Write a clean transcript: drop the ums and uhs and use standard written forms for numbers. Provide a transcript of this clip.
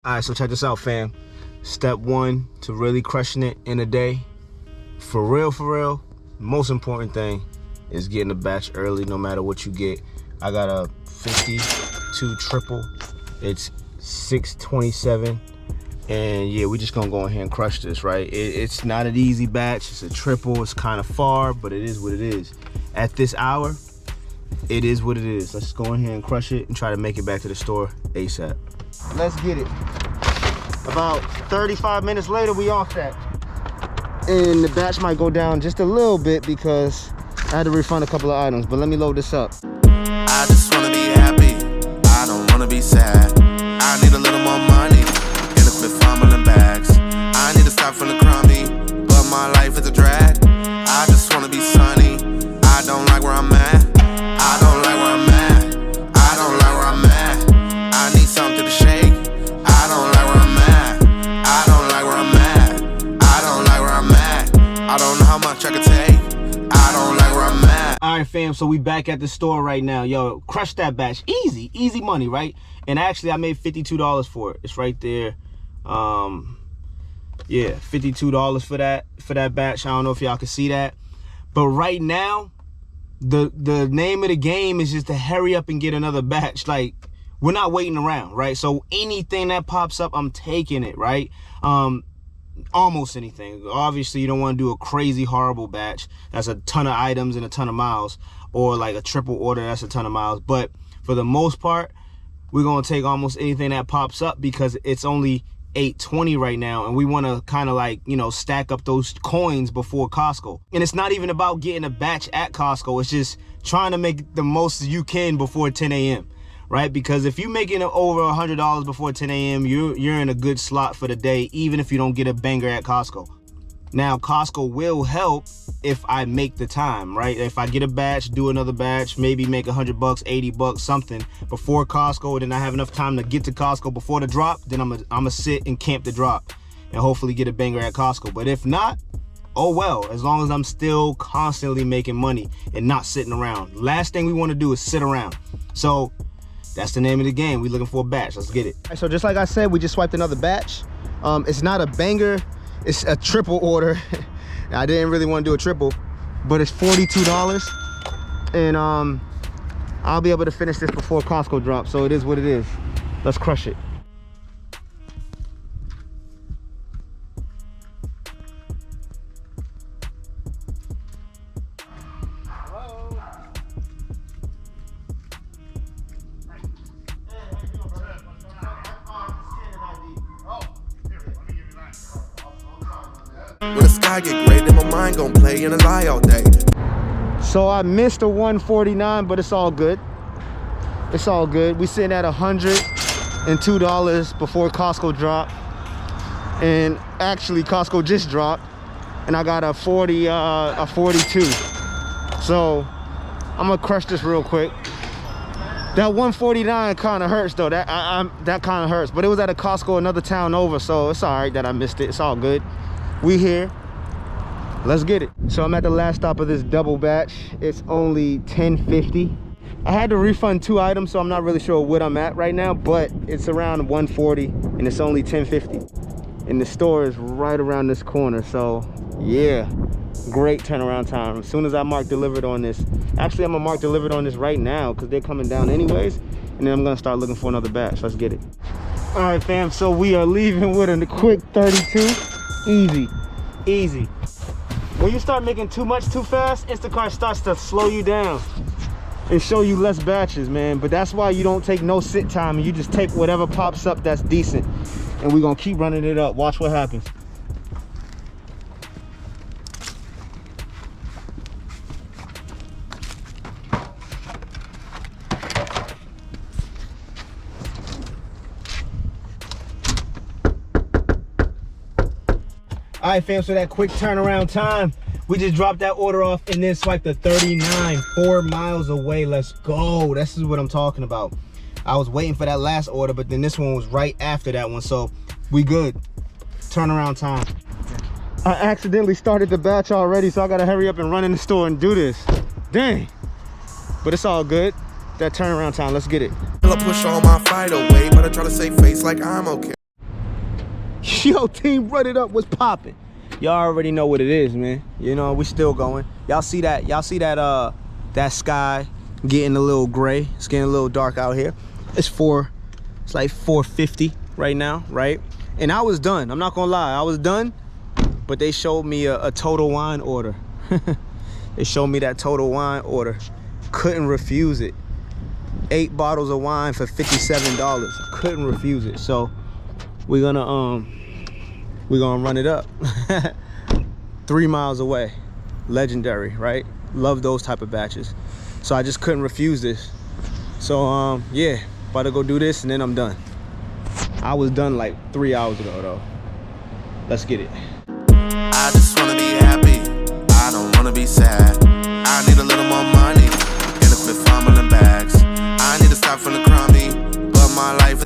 All right, so check this out, fam. Step one to really crushing it in a day. For real, most important thing is getting the batch early no matter what you get. I got a 52 triple. It's 627. And yeah, we just gonna go ahead and crush this, right? It's not an easy batch. It's a triple. It's kind of far, but it is what it is. At this hour, it is what it is. Let's go ahead and crush it and try to make it back to the store ASAP. Let's get it. About 35 minutes later, we off that. And the batch might go down just a little bit because I had to refund a couple of items, but let me load this up. I just wanna be happy, I don't wanna be sad. I need a little more money, and quit fumbling bags. I need to stop feeling crummy, but my life is a drag. I just wanna be sunny, I don't like where I'm at. I don't like where I'm at, I don't like where I'm at. I need something to shake, I don't like where I'm at. I don't like where I'm at, I don't like where I'm at. I don't know how much I can take, I don't like where I'm at. All right, fam, so we back at the store right now. Yo, crush that batch. Easy money, right? And actually, I made $52 for it. It's right there. Yeah, $52 for that batch. I don't know if y'all can see that. But right now, the name of the game is just to hurry up and get another batch. Like, we're not waiting around, right? So anything that pops up, I'm taking it, right? Almost anything. Obviously, you don't want to do a crazy horrible batch that's a ton of items and a ton of miles, or like a triple order that's a ton of miles. But for the most part, we're gonna take almost anything that pops up because it's only 820 right now, and we want to kind of like, you know, stack up those coins before Costco. And it's not even about getting a batch at Costco, it's just trying to make the most you can before 10 a.m. right? Because if you're making over $100 before 10 a.m., you're in a good slot for the day, even if you don't get a banger at Costco. Now, Costco will help if I make the time, right? If I get a batch, do another batch, maybe make $100, $80, something before Costco, then I have enough time to get to Costco before the drop, then I'm gonna sit and camp the drop and hopefully get a banger at Costco. But if not, oh well, as long as I'm still constantly making money and not sitting around. Last thing we wanna do is sit around. So that's the name of the game. We're looking for a batch. Let's get it. All right, so just like I said, we just swiped another batch. It's not a banger, it's a triple order. I didn't really want to do a triple, but it's $42. And I'll be able to finish this before Costco drops. So it is what it is. Let's crush it. When the sky get gray, then my mind gon' play in a lie all day. So I missed a 149, but it's all good. It's all good. We sitting at $102 before Costco dropped. And actually Costco just dropped. And I got a 42. So I'm gonna crush this real quick. That 149 kind of hurts though. That kind of hurts. But it was at a Costco another town over, so it's all right that I missed it. It's all good. We here. Let's get it. So I'm at the last stop of this double batch. It's only 10.50. I had to refund 2 items, so I'm not really sure what I'm at right now, but it's around 140 and it's only 10.50. And the store is right around this corner, so yeah, great turnaround time. As soon as I mark delivered on this, actually I'm gonna mark delivered on this right now because they're coming down anyways, and then I'm gonna start looking for another batch. Let's get it. All right, fam, so we are leaving with a quick 32. Easy. When you start making too much too fast, Instacart starts to slow you down and show you less batches, man. But that's why you don't take no sit time, and you just take whatever pops up that's decent, and we're gonna keep running it up. Watch what happens. All right, fam, so that quick turnaround time, we just dropped that order off and then swiped the 39, 4 miles away. Let's go. This is what I'm talking about. I was waiting for that last order, but then this one was right after that one, so we good. Turnaround time. I accidentally started the batch already, so I gotta hurry up and run in the store and do this. Dang. But it's all good. That turnaround time, let's get it. I push all my fight away, but I try to save face like I'm okay. Yo, team, run it up. What's popping? Y'all already know what it is, man. You know, we still going. Y'all see that? Y'all see that? That sky getting a little gray. It's getting a little dark out here. It's like 4:50 right now, right? And I was done. I'm not gonna lie, I was done. But they showed me a total wine order. They showed me that total wine order. Couldn't refuse it. 8 bottles of wine for $57. Couldn't refuse it. So we're gonna run it up. 3 miles away. Legendary, right? Love those type of batches. So I just couldn't refuse this. So yeah, about to go do this and then I'm done. I was done like 3 hours ago though. Let's get it. I just wanna be happy, I don't wanna be sad. I need a little more money, and to quit fumbling bags. I need to stop from the crummy, but my life